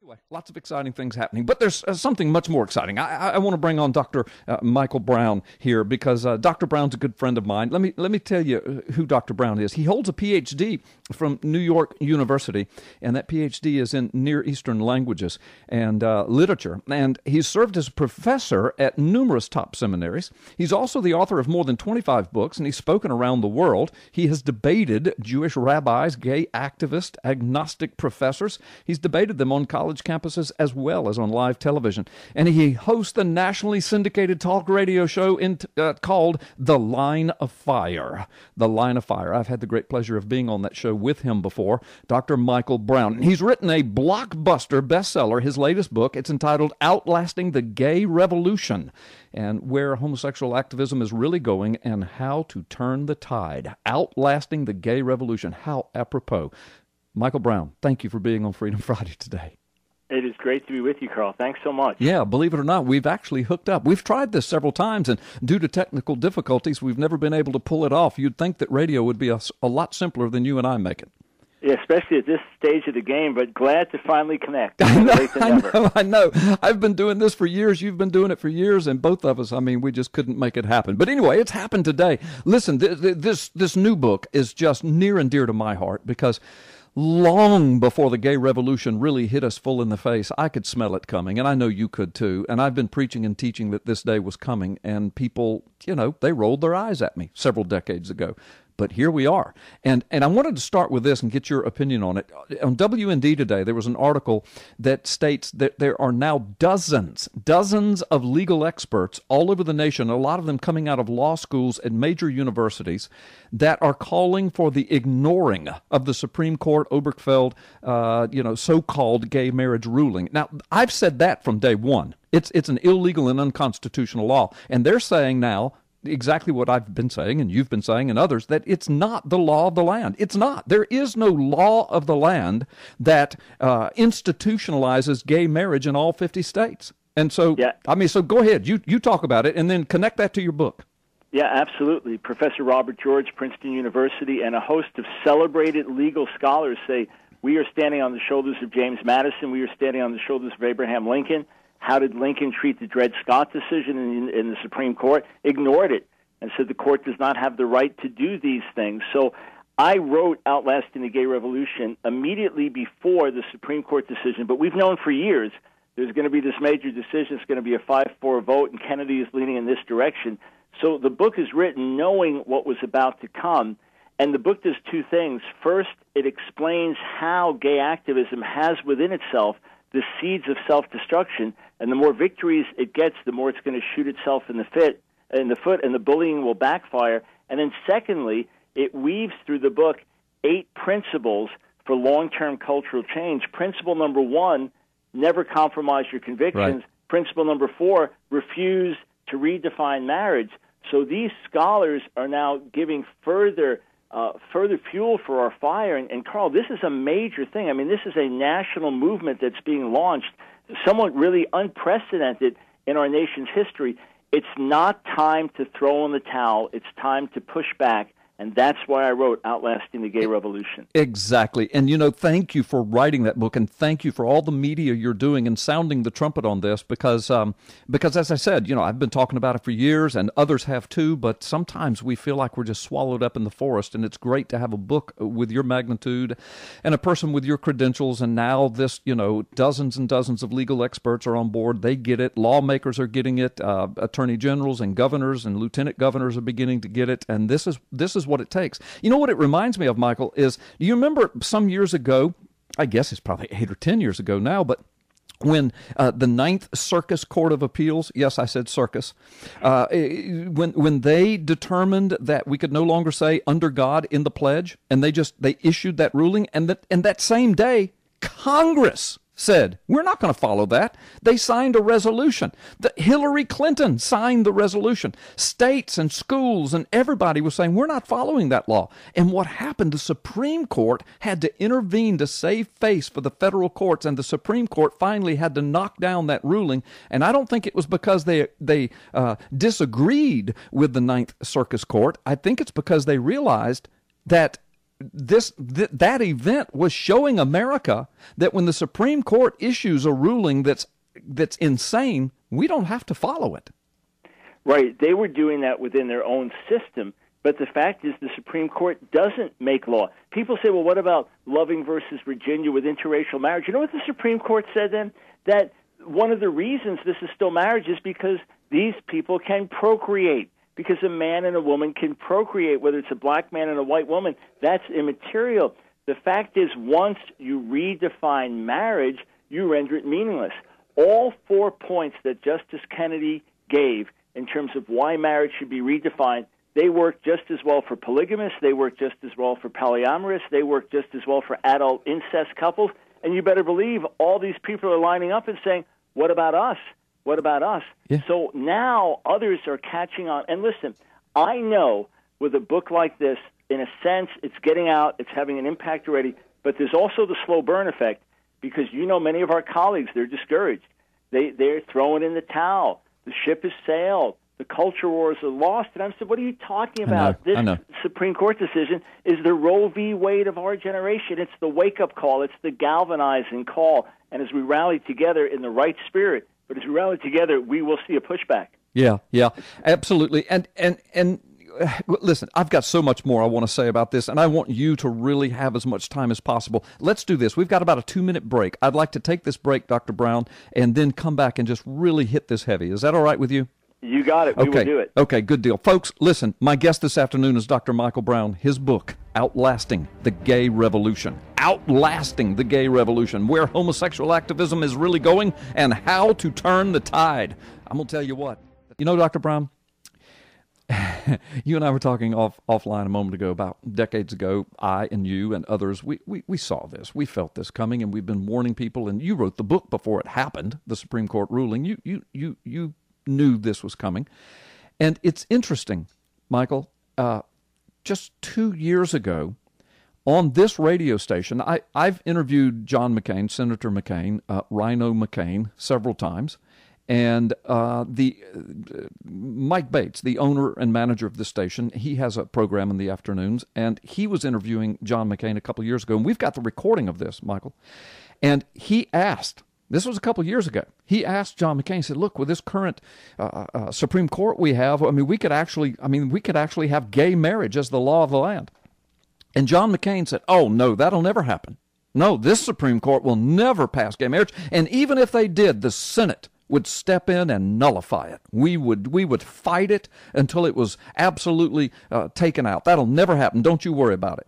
Anyway, lots of exciting things happening, but there's something much more exciting. I want to bring on Dr. Michael Brown here because Dr. Brown's a good friend of mine. Let me tell you who Dr. Brown is. He holds a PhD from New York University, and that PhD is in Near Eastern languages and literature. And he's served as a professor at numerous top seminaries. He's also the author of more than 25 books, and he's spoken around the world. He has debated Jewish rabbis, gay activists, agnostic professors. He's debated them on college campuses as well as on live television. And he hosts the nationally syndicated talk radio show called The Line of Fire. The Line of Fire. I've had the great pleasure of being on that show with him before, Dr. Michael Brown. He's written a blockbuster bestseller, his latest book. It's entitled Outlasting the Gay Revolution, and where homosexual activism is really going and how to turn the tide. Outlasting the Gay Revolution. How apropos. Michael Brown, thank you for being on Freedom Friday today. It is great to be with you, Carl. Thanks so much. Yeah, believe it or not, we've actually hooked up. We've tried this several times, and due to technical difficulties, we've never been able to pull it off. You'd think that radio would be a lot simpler than you and I make it. Yeah, especially at this stage of the game, but glad to finally connect. I know. I've been doing this for years. You've been doing it for years, and both of us, we just couldn't make it happen. But anyway, it's happened today. Listen, this new book is just near and dear to my heart because long before the gay revolution really hit us full in the face, I could smell it coming, and I know you could too. And I've been preaching and teaching that this day was coming, and people, they rolled their eyes at me several decades ago. But here we are. And I wanted to start with this and get your opinion on it. On WND today, there was an article that states that there are now dozens of legal experts all over the nation, a lot of them coming out of law schools and major universities, that are calling for the ignoring of the Supreme Court Obergefell, so-called gay marriage ruling. Now, I've said that from day one. It's an illegal and unconstitutional law. And they're saying now, exactly what I've been saying and you've been saying and others, that it's not the law of the land. It's not. There is no law of the land that institutionalizes gay marriage in all 50 states. And so, so go ahead. You talk about it and then connect that to your book. Yeah, absolutely. Professor Robert George, Princeton University, and a host of celebrated legal scholars say, we are standing on the shoulders of James Madison. We are standing on the shoulders of Abraham Lincoln. How did Lincoln treat the Dred Scott decision in the Supreme Court? Ignored it and said the court does not have the right to do these things. So I wrote Outlasting the Gay Revolution immediately before the Supreme Court decision, but we've known for years there's going to be this major decision. It's going to be a 5-4 vote, and Kennedy is leaning in this direction. So the book is written knowing what was about to come, and the book does two things. First, it explains how gay activism has within itself the seeds of self-destruction, and the more victories it gets, the more it's going to shoot itself in the foot, and the bullying will backfire. And then secondly, it weaves through the book 8 principles for long-term cultural change. Principle number 1, never compromise your convictions. Right. Principle number 4, refuse to redefine marriage. So these scholars are now giving further fuel for our fire. And Carl, this is a major thing. This is a national movement that's being launched, somewhat really unprecedented in our nation's history. It's not time to throw in the towel. It's time to push back. And that's why I wrote Outlasting the Gay Revolution. Exactly. And, thank you for writing that book, and thank you for all the media you're doing and sounding the trumpet on this because as I said, I've been talking about it for years, and others have too, but sometimes we feel like we're just swallowed up in the forest, and it's great to have a book with your magnitude and a person with your credentials, and now this, dozens and dozens of legal experts are on board. They get it. Lawmakers are getting it. Attorney generals and governors and lieutenant governors are beginning to get it, and this is what it takes. You know what it reminds me of, Michael, is, do you remember some years ago, I guess it's probably 8 or 10 years ago now, but when the Ninth Circus Court of Appeals, yes, I said circus, when they determined that we could no longer say under God in the pledge, and they issued that ruling, and that same day, Congress said, we're not going to follow that. They signed a resolution. Hillary Clinton signed the resolution. States and schools and everybody was saying, we're not following that law. And what happened, the Supreme Court had to intervene to save face for the federal courts, and the Supreme Court finally had to knock down that ruling. And I don't think it was because they disagreed with the Ninth Circus Court. I think it's because they realized that that event was showing America that when the Supreme Court issues a ruling that's insane, we don't have to follow it. Right. They were doing that within their own system. But the fact is the Supreme Court doesn't make law. People say, well, what about Loving versus Virginia with interracial marriage? You know what the Supreme Court said then? That one of the reasons this is still marriage is because these people can procreate. Because a man and a woman can procreate, whether it's a black man and a white woman, that's immaterial. The fact is, once you redefine marriage, you render it meaningless. All 4 points that Justice Kennedy gave in terms of why marriage should be redefined, they work just as well for polygamists, they work just as well for polyamorous, they work just as well for adult incest couples, and you better believe all these people are lining up and saying, what about us? What about us? Yeah. So now others are catching on. And listen, I know with a book like this, in a sense, it's getting out, it's having an impact already, but there's also the slow burn effect because many of our colleagues, they're discouraged. They're throwing in the towel. The ship has sailed. The culture wars are lost. And I said, what are you talking about? I know. This Supreme Court decision is the Roe v. Wade of our generation. It's the wake-up call. It's the galvanizing call. And as we rally together in the right spirit, but as we rally together, we will see a pushback. Yeah, absolutely. And listen, I've got so much more I want to say about this, and I want you to really have as much time as possible. Let's do this. We've got about a 2-minute break. I'd like to take this break, Dr. Brown, and then come back and just really hit this heavy. Is that all right with you? You got it. We will do it. Okay, good deal. Folks, listen, my guest this afternoon is Dr. Michael Brown. His book, Outlasting the Gay Revolution. Outlasting the Gay Revolution, where homosexual activism is really going and how to turn the tide. I'm going to tell you what. You know, Dr. Brown, you and I were talking offline a moment ago about decades ago, I and you and others, we saw this. We felt this coming, and we've been warning people, and you wrote the book before it happened, the Supreme Court ruling. You knew this was coming. And it's interesting, Michael, just 2 years ago on this radio station, I've interviewed John McCain, Senator McCain, Rhino McCain several times, and Mike Bates, the owner and manager of the station, he has a program in the afternoons, and he was interviewing John McCain a couple of years ago, and we've got the recording of this, Michael, and he asked, this was a couple of years ago. He asked John McCain, he said, look, with this current Supreme Court we have, we could actually have gay marriage as the law of the land. And John McCain said, oh, no, that'll never happen. No, this Supreme Court will never pass gay marriage. And even if they did, the Senate would step in and nullify it. We would fight it until it was absolutely taken out. That'll never happen. Don't you worry about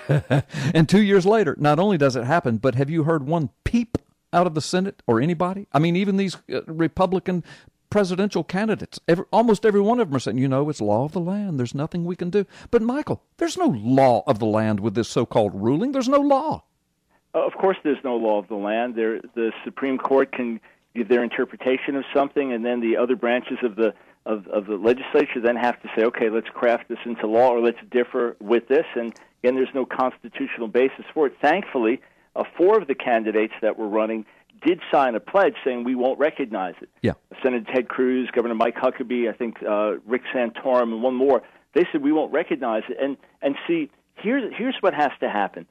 it. And 2 years later, not only does it happen, but have you heard one peep out of the Senate or anybody? Even these Republican presidential candidates, almost every one of them are saying, it's law of the land. There's nothing we can do. But, Michael, there's no law of the land with this so-called ruling. There's no law. Of course there's no law of the land. The Supreme Court can give their interpretation of something, and then the other branches of the legislature then have to say, okay, let's craft this into law, or let's differ with this. And, again, there's no constitutional basis for it. Thankfully, 4 of the candidates that were running did sign a pledge saying we won't recognize it. Yeah. Senator Ted Cruz, Governor Mike Huckabee, I think Rick Santorum, and one more. They said we won't recognize it. And see, here's what has to happen.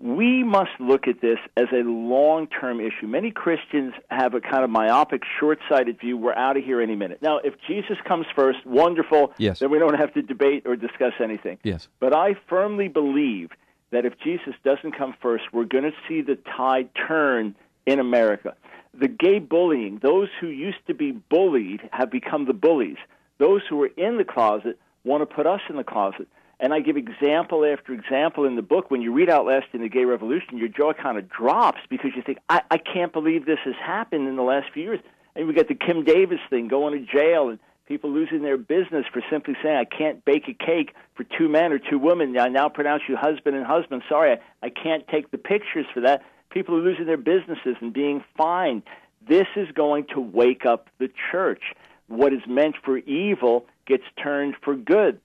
We must look at this as a long-term issue. Many Christians have a kind of myopic, short-sighted view. We're out of here any minute. Now, if Jesus comes first, wonderful. Yes. Then we don't have to debate or discuss anything. Yes. But I firmly believe that if Jesus doesn't come first, we're going to see the tide turn in America. The gay bullying, those who used to be bullied have become the bullies. Those who are in the closet want to put us in the closet. And I give example after example in the book. When you read Outlasting the Gay Revolution, your jaw kind of drops because you think, I can't believe this has happened in the last few years. And we got the Kim Davis thing, going to jail, and people losing their business for simply saying, I can't bake a cake for 2 men or 2 women. I now pronounce you husband and husband. Sorry, I can't take the pictures for that. People are losing their businesses and being fined. This is going to wake up the church. What is meant for evil gets turned for good.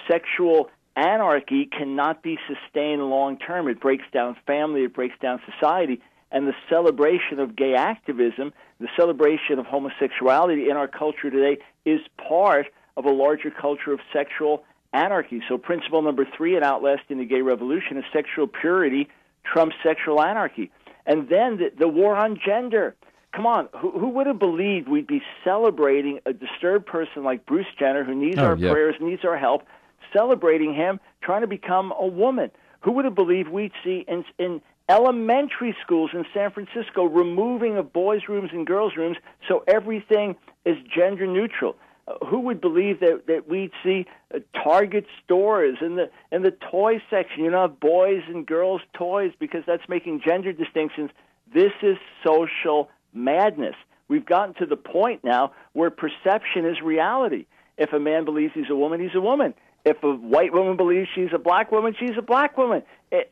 Sexual anarchy cannot be sustained long-term. It breaks down family. It breaks down society. And the celebration of gay activism, the celebration of homosexuality in our culture today is part of a larger culture of sexual anarchy. So principle number 3 in Outlasting the Gay Revolution is sexual purity trumps sexual anarchy. And then the war on gender. Come on, who would have believed we'd be celebrating a disturbed person like Bruce Jenner, who needs our prayers, needs our help, celebrating him trying to become a woman? Who would have believed we'd see in elementary schools in San Francisco removing of boys' rooms and girls' rooms so everything is gender neutral? Who would believe that we'd see Target stores in the toy section, boys and girls' toys, because that's making gender distinctions? This is social madness. We've gotten to the point now where perception is reality. If a man believes he's a woman, he's a woman. If a white woman believes she's a black woman, she's a black woman.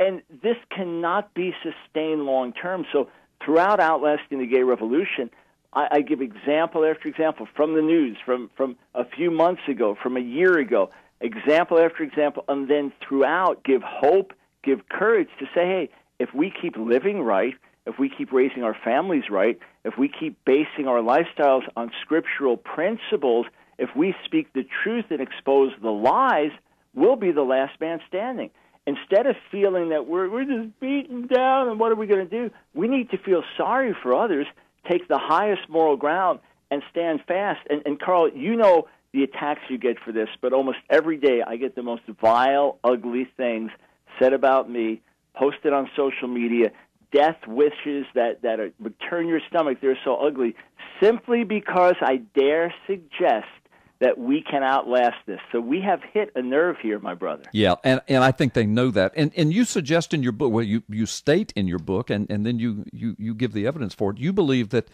And this cannot be sustained long term. So throughout Outlasting the Gay Revolution, I give example after example from the news, from a few months ago, from a year ago, example after example, and then throughout give hope, give courage to say, hey, if we keep living right, if we keep raising our families right, if we keep basing our lifestyles on scriptural principles, if we speak the truth and expose the lies, we'll be the last man standing. Instead of feeling that we're just beaten down and what are we going to do, we need to feel sorry for others, take the highest moral ground, and stand fast. And Carl, you know the attacks you get for this, but almost every day I get the most vile, ugly things said about me, posted on social media, death wishes that would turn your stomach. They're so ugly, simply because I dare suggest that we can outlast this. So we have hit a nerve here, my brother. Yeah, and I think they know that. And you suggest in your book, well, you state in your book, and then you give the evidence for it, you believe that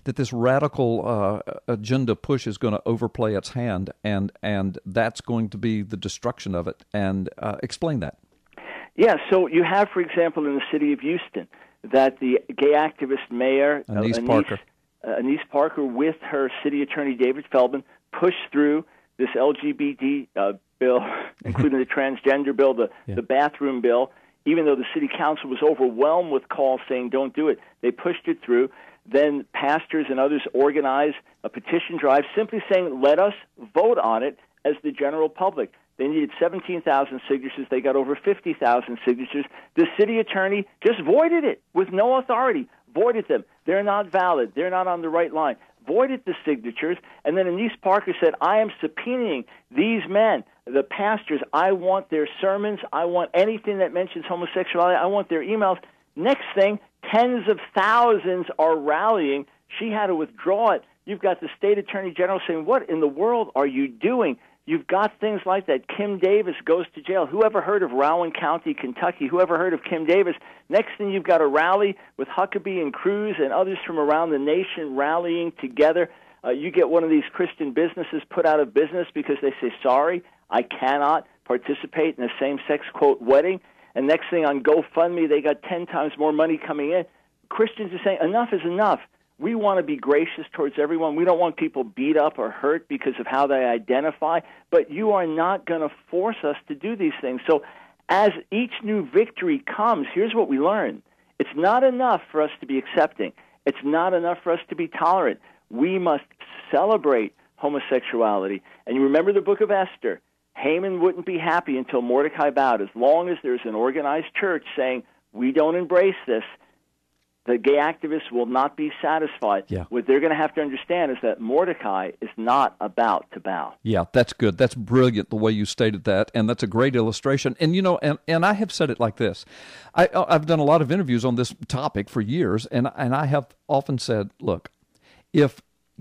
this radical agenda push is going to overplay its hand, and that's going to be the destruction of it. And explain that. Yeah, so you have, for example, in the city of Houston, that the gay activist mayor, Anise Parker, with her city attorney, David Feldman, pushed through this LGBT bill, including the transgender bill, the bathroom bill, even though the city council was overwhelmed with calls saying don't do it. They pushed it through. Then pastors and others organized a petition drive simply saying, let us vote on it as the general public. They needed 17,000 signatures. They got over 50,000 signatures. The city attorney just voided it with no authority, voided them. They're not valid. They're not on the right line. Voided the signatures, and then Anise Parker said, I am subpoenaing these men, the pastors. I want their sermons. I want anything that mentions homosexuality. I want their emails. Next thing, tens of thousands are rallying. She had to withdraw it. You've got the state attorney general saying, what in the world are you doing? You've got things like that. Kim Davis goes to jail. Whoever heard of Rowan County, Kentucky? Whoever heard of Kim Davis? Next thing, you've got a rally with Huckabee and Cruz and others from around the nation rallying together. You get one of these Christian businesses put out of business because they say, sorry, I cannot participate in a same-sex, quote, wedding. And next thing on GoFundMe, they got 10 times more money coming in. Christians are saying, enough is enough. We want to be gracious towards everyone. We don't want people beat up or hurt because of how they identify, but you are not going to force us to do these things. So as each new victory comes, here's what we learn. It's not enough for us to be accepting. It's not enough for us to be tolerant. We must celebrate homosexuality. And you remember the book of Esther. Haman wouldn't be happy until Mordecai bowed. As long as there's an organized church saying, we don't embrace this, the gay activists will not be satisfied. Yeah. What they're going to have to understand is that Mordecai is not about to bow. Yeah, that's good. That's brilliant the way you stated that, and that's a great illustration. And, and I have said it like this. I've done a lot of interviews on this topic for years, and I have often said, look, if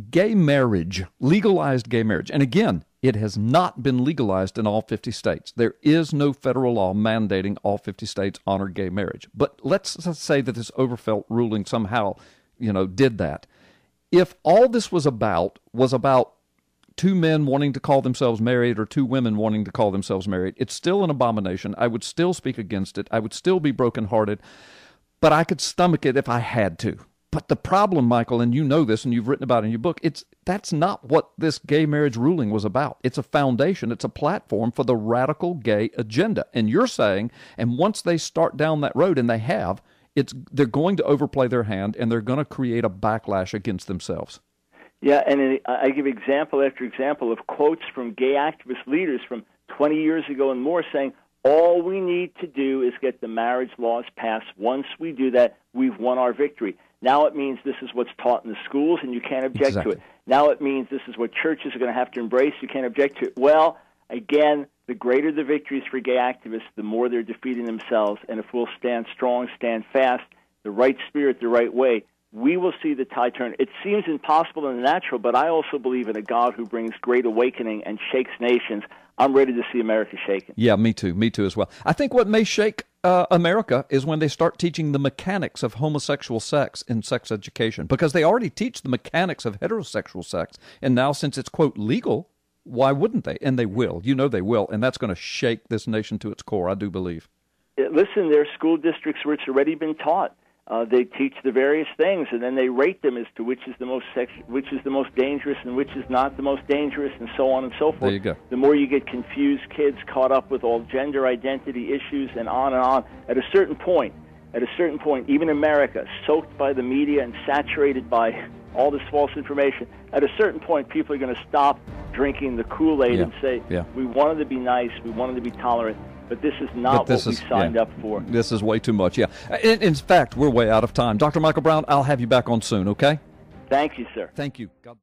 gay marriage, legalized gay marriage, and again, it has not been legalized in all 50 states. There is no federal law mandating all 50 states honor gay marriage. But let's say that this Overfelt ruling somehow, did that. If all this was about two men wanting to call themselves married or two women wanting to call themselves married, it's still an abomination. I would still speak against it. I would still be brokenhearted, but I could stomach it if I had to. But the problem, Michael, and you know this and you've written about it in your book, that's not what this gay marriage ruling was about. It's a foundation. It's a platform for the radical gay agenda. And you're saying, and once they start down that road, and they have, they're going to overplay their hand, and they're going to create a backlash against themselves. Yeah, and I give example after example of quotes from gay activist leaders from 20 years ago and more, saying all we need to do is get the marriage laws passed. Once we do that, we've won our victory. Now it means this is what's taught in the schools, and you can't object to it. Now it means this is what churches are going to have to embrace. You can't object to it. Well, again, the greater the victories for gay activists, the more they're defeating themselves. And if we'll stand strong, stand fast, the right spirit, the right way, we will see the tide turn. It seems impossible in the natural, but I also believe in a God who brings great awakening and shakes nations. I'm ready to see America shaken. Yeah, me too. Me too as well. I think what may shake America is when they start teaching the mechanics of homosexual sex in sex education, because they already teach the mechanics of heterosexual sex. And now, since it's, quote, legal, why wouldn't they? And they will. You know they will. And that's going to shake this nation to its core, I do believe. Listen, there are school districts where it's already been taught. They teach the various things, and then they rate them as to which is the most dangerous and which is not the most dangerous, and so on and so forth. There you go. The more you get confused kids caught up with all gender identity issues and on and on. At a certain point, even America, soaked by the media and saturated by all this false information, at a certain point, people are going to stop drinking the Kool-Aid and say, we wanted to be nice, we wanted to be tolerant. But this is not what we signed up for. This is way too much, In fact, we're way out of time. Dr. Michael Brown, I'll have you back on soon, okay? Thank you, sir. Thank you. God